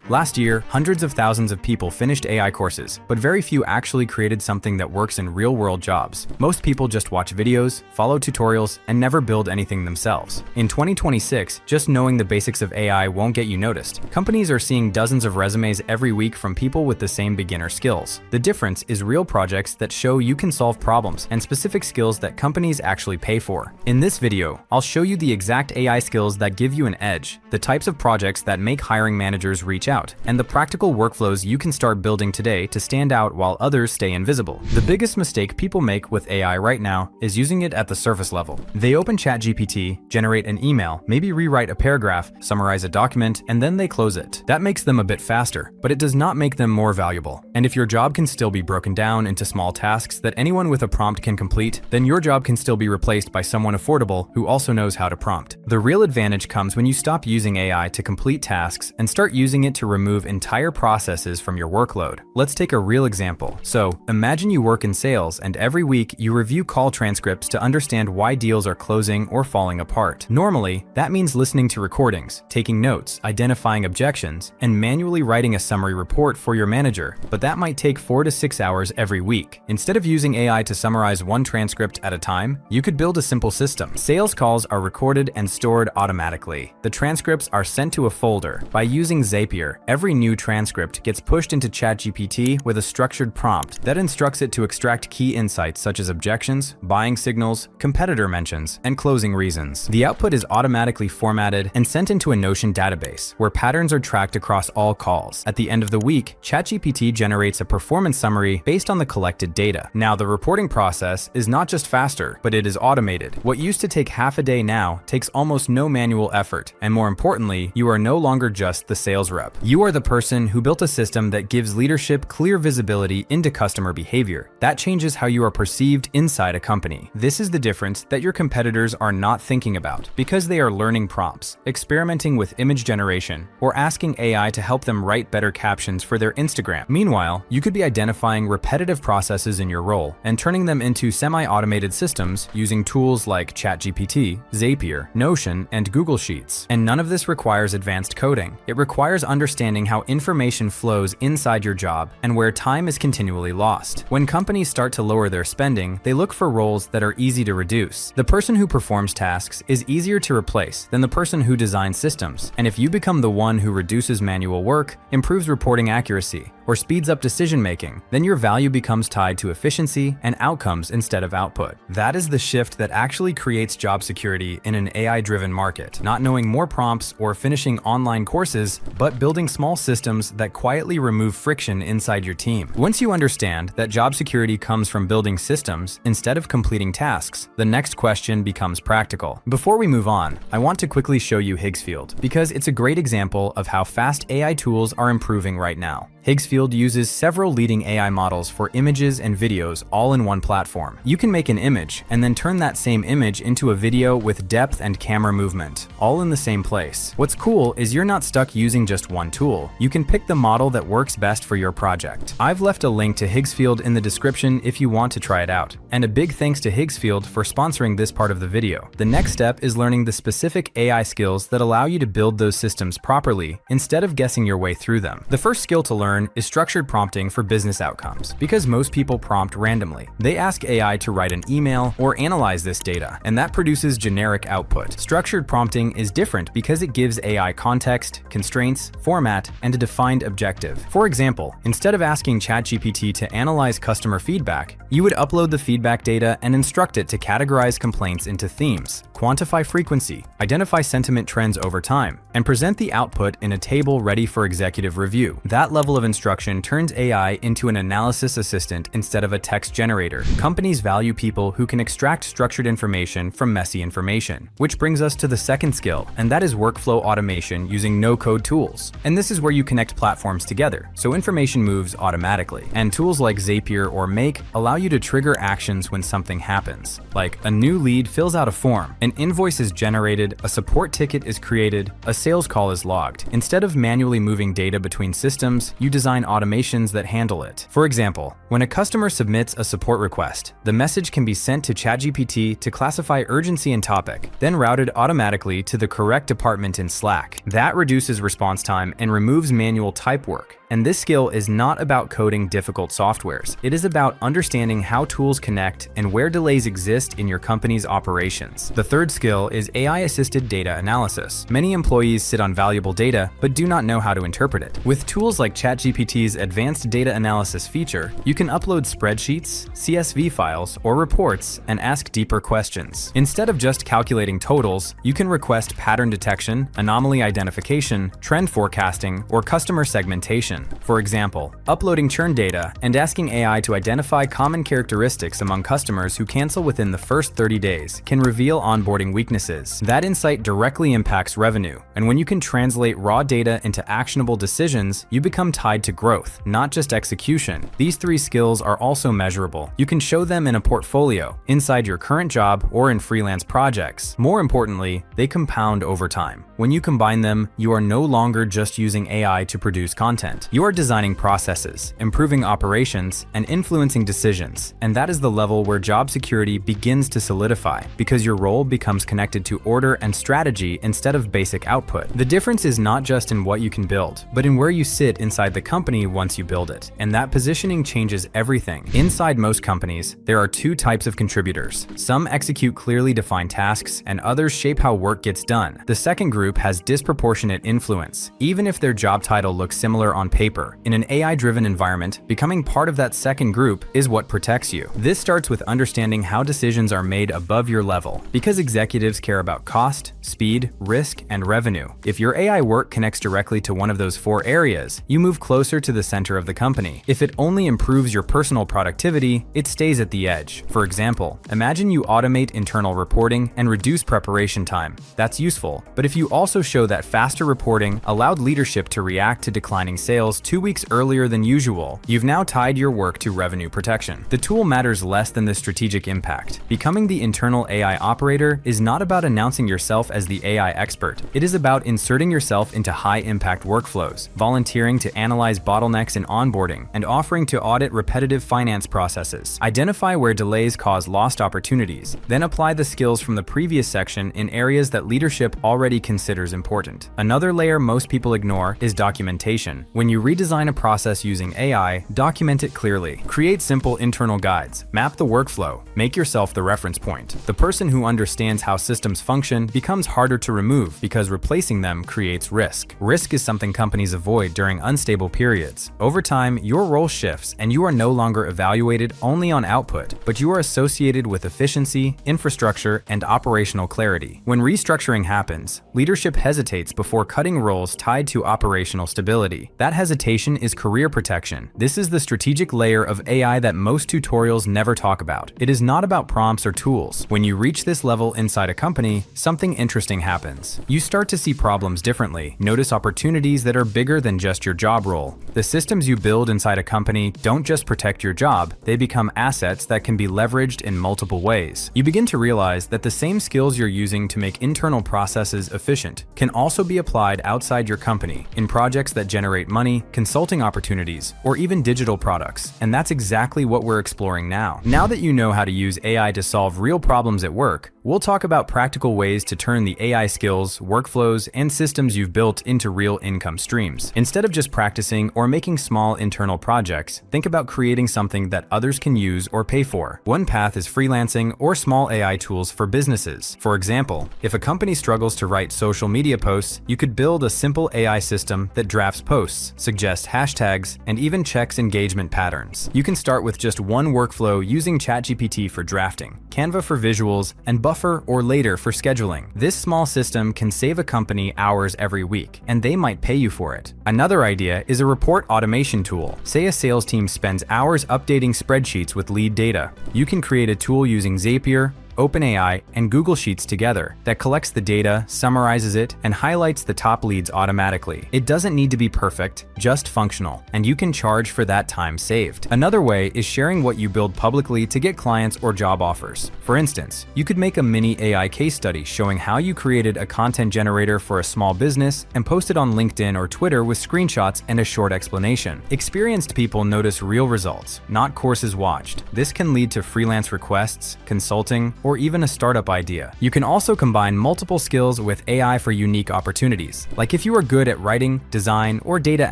Last year, hundreds of thousands of people finished AI courses, but very few actually created something that works in real-world jobs. Most people just watch videos, follow tutorials, and never build anything themselves. In 2026, just knowing the basics of AI won't get you noticed. Companies are seeing dozens of resumes every week from people with the same beginner skills. The difference is real projects that show you can solve problems and specific skills that companies actually pay for. In this video, I'll show you the exact AI skills that give you an edge, the types of projects that make hiring managers reach out, and the practical workflows you can start building today to stand out while others stay invisible. The biggest mistake people make with AI right now is using it at the surface level. They open ChatGPT, generate an email, maybe rewrite a paragraph, summarize a document, and then they close it. That makes them a bit faster, but it does not make them more valuable. And if your job can still be broken down into small tasks that anyone with a prompt can complete, then your job can still be replaced by someone affordable who also knows how to prompt. The real advantage comes when you stop using AI to complete tasks and start using it to remove entire processes from your workload. Let's take a real example. So, imagine you work in sales and every week you review call transcripts to understand why deals are closing or falling apart. Normally, that means listening to recordings, taking notes, identifying objections, and manually writing a summary report for your manager, but that might take 4 to 6 hours every week. Instead of using AI to summarize one transcript at a time, you could build a simple system. Sales calls are recorded and stored automatically. The transcripts are sent to a folder. By using Zapier, every new transcript gets pushed into ChatGPT with a structured prompt that instructs it to extract key insights such as objections, buying signals, competitor mentions, and closing reasons. The output is automatically formatted and sent into a Notion database, where patterns are tracked across all calls. At the end of the week, ChatGPT generates a performance summary based on the collected data. Now, the reporting process is not just faster, but it is automated. What used to take half a day now takes almost no manual effort, and more importantly, you are no longer just the sales rep. You are the person who built a system that gives leadership clear visibility into customer behavior. That changes how you are perceived inside a company. This is the difference that your competitors are not thinking about, because they are learning prompts, experimenting with image generation, or asking AI to help them write better captions for their Instagram. Meanwhile, you could be identifying repetitive processes in your role and turning them into semi-automated systems using tools like ChatGPT, Zapier, Notion, and Google Sheets. And none of this requires advanced coding. It requires understanding how information flows inside your job and where time is continually lost. When companies start to lower their spending, they look for roles that are easy to reduce. The person who performs tasks is easier to replace than the person who designs systems. And if you become the one who reduces manual work, improves reporting accuracy, or speeds up decision-making, then your value becomes tied to efficiency and outcomes instead of output. That is the shift that actually creates job security in an AI-driven market. Not knowing more prompts or finishing online courses, but building small systems that quietly remove friction inside your team. Once you understand that job security comes from building systems instead of completing tasks, the next question becomes practical. Before we move on, I want to quickly show you Higgsfield, because it's a great example of how fast AI tools are improving right now. Higgsfield uses several leading AI models for images and videos all in one platform. You can make an image and then turn that same image into a video with depth and camera movement, all in the same place. What's cool is you're not stuck using just one tool. You can pick the model that works best for your project. I've left a link to Higgsfield in the description if you want to try it out. And a big thanks to Higgsfield for sponsoring this part of the video. The next step is learning the specific AI skills that allow you to build those systems properly instead of guessing your way through them. The first skill to learn is structured prompting for business outcomes, because most people prompt randomly. They ask AI to write an email or analyze this data, and that produces generic output. Structured prompting is different because it gives AI context, constraints, format, and a defined objective. For example, instead of asking ChatGPT to analyze customer feedback, you would upload the feedback data and instruct it to categorize complaints into themes, quantify frequency, identify sentiment trends over time, and present the output in a table ready for executive review. That level of instruction turns AI into an analysis assistant instead of a text generator. Companies value people who can extract structured information from messy information, which brings us to the second skill, and that is workflow automation using no-code tools. And this is where you connect platforms together, so information moves automatically. And tools like Zapier or Make allow you to trigger actions when something happens, like a new lead fills out a form, an invoice is generated, a support ticket is created, a sales call is logged. Instead of manually moving data between systems, you design automations that handle it. For example, when a customer submits a support request, the message can be sent to ChatGPT to classify urgency and topic, then routed automatically to the correct department in Slack. That reduces response time and removes manual type work. And this skill is not about coding difficult softwares. It is about understanding how tools connect and where delays exist in your company's operations. The third skill is AI-assisted data analysis. Many employees sit on valuable data, but do not know how to interpret it. With tools like ChatGPT's advanced data analysis feature, you can upload spreadsheets, CSV files, or reports and ask deeper questions. Instead of just calculating totals, you can request pattern detection, anomaly identification, trend forecasting, or customer segmentation. For example, uploading churn data and asking AI to identify common characteristics among customers who cancel within the first 30 days can reveal onboarding weaknesses. That insight directly impacts revenue, and when you can translate raw data into actionable decisions, you become tied to growth, not just execution. These three skills are also measurable. You can show them in a portfolio, inside your current job, or in freelance projects. More importantly, they compound over time. When you combine them, you are no longer just using AI to produce content. You are designing processes, improving operations, and influencing decisions. And that is the level where job security begins to solidify, because your role becomes connected to order and strategy instead of basic output. The difference is not just in what you can build, but in where you sit inside the company once you build it. And that positioning changes everything. Inside most companies, there are two types of contributors. Some execute clearly defined tasks, and others shape how work gets done. The second group has disproportionate influence, even if their job title looks similar on paper. In an AI-driven environment, becoming part of that second group is what protects you. This starts with understanding how decisions are made above your level, because executives care about cost, speed, risk, and revenue. If your AI work connects directly to one of those four areas, you move closer to the center of the company. If it only improves your personal productivity, it stays at the edge. For example, imagine you automate internal reporting and reduce preparation time. That's useful, but if you also show that faster reporting allowed leadership to react to declining sales 2 weeks earlier than usual, you've now tied your work to revenue protection. The tool matters less than the strategic impact. Becoming the internal AI operator is not about announcing yourself as the AI expert. It is about inserting yourself into high-impact workflows, volunteering to analyze bottlenecks in onboarding, and offering to audit repetitive finance processes. Identify where delays cause lost opportunities, then apply the skills from the previous section in areas that leadership already considers important. Another layer most people ignore is documentation. When you redesign a process using AI, document it clearly. Create simple internal guides. Map the workflow. Make yourself the reference point. The person who understands how systems function becomes harder to remove because replacing them creates risk. Risk is something companies avoid during unstable periods. Over time, your role shifts and you are no longer evaluated only on output, but you are associated with efficiency, infrastructure, and operational clarity. When restructuring happens, leadership hesitates before cutting roles tied to operational stability. That hesitation is career protection. This is the strategic layer of AI that most tutorials never talk about. It is not about prompts or tools. When you reach this level inside a company, something interesting happens. You start to see problems differently, notice opportunities that are bigger than just your job role. The systems you build inside a company don't just protect your job, they become assets that can be leveraged in multiple ways. You begin to realize that the same skills you're using to make internal processes efficient can also be applied outside your company in projects that generate money, consulting opportunities, or even digital products. And that's exactly what we're exploring now. Now that you know how to use AI to solve real problems at work, we'll talk about practical ways to turn the AI skills, workflows, and systems you've built into real income streams. Instead of just practicing or making small internal projects, think about creating something that others can use or pay for. One path is freelancing or small AI tools for businesses. For example, if a company struggles to write social media posts, you could build a simple AI system that drafts posts, suggests hashtags, and even checks engagement patterns. You can start with just one workflow using ChatGPT for drafting, Canva for visuals, and Buffer or Later for scheduling. This small system can save a company hours every week, and they might pay you for it. Another idea is a report automation tool. Say a sales team spends hours updating spreadsheets with lead data. You can create a tool using Zapier, OpenAI, and Google Sheets together that collects the data, summarizes it, and highlights the top leads automatically. It doesn't need to be perfect, just functional, and you can charge for that time saved. Another way is sharing what you build publicly to get clients or job offers. For instance, you could make a mini AI case study showing how you created a content generator for a small business and post it on LinkedIn or Twitter with screenshots and a short explanation. Experienced people notice real results, not courses watched. This can lead to freelance requests, consulting, or even a startup idea. You can also combine multiple skills with AI for unique opportunities. Like if you are good at writing, design, or data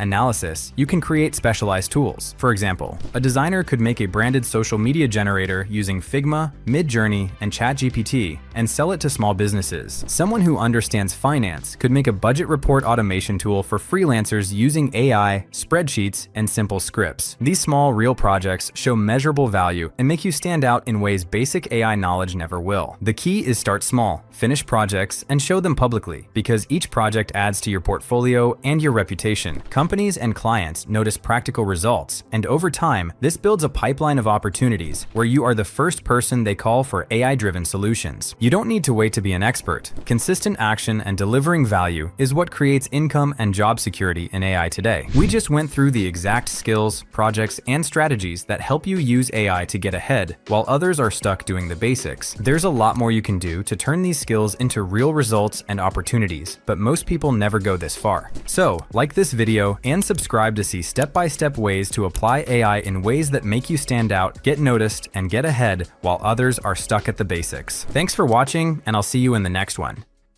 analysis, you can create specialized tools. For example, a designer could make a branded social media generator using Figma, Midjourney, and ChatGPT and sell it to small businesses. Someone who understands finance could make a budget report automation tool for freelancers using AI, spreadsheets, and simple scripts. These small, real projects show measurable value and make you stand out in ways basic AI knowledge never will. The key is start small, finish projects, and show them publicly, because each project adds to your portfolio and your reputation. Companies and clients notice practical results, and over time, this builds a pipeline of opportunities where you are the first person they call for AI-driven solutions. You don't need to wait to be an expert. Consistent action and delivering value is what creates income and job security in AI today. We just went through the exact skills, projects, and strategies that help you use AI to get ahead, while others are stuck doing the basics. There's a lot more you can do to turn these skills into real results and opportunities, but most people never go this far. So, like this video and subscribe to see step-by-step ways to apply AI in ways that make you stand out, get noticed, and get ahead while others are stuck at the basics. Thanks for watching, and I'll see you in the next one.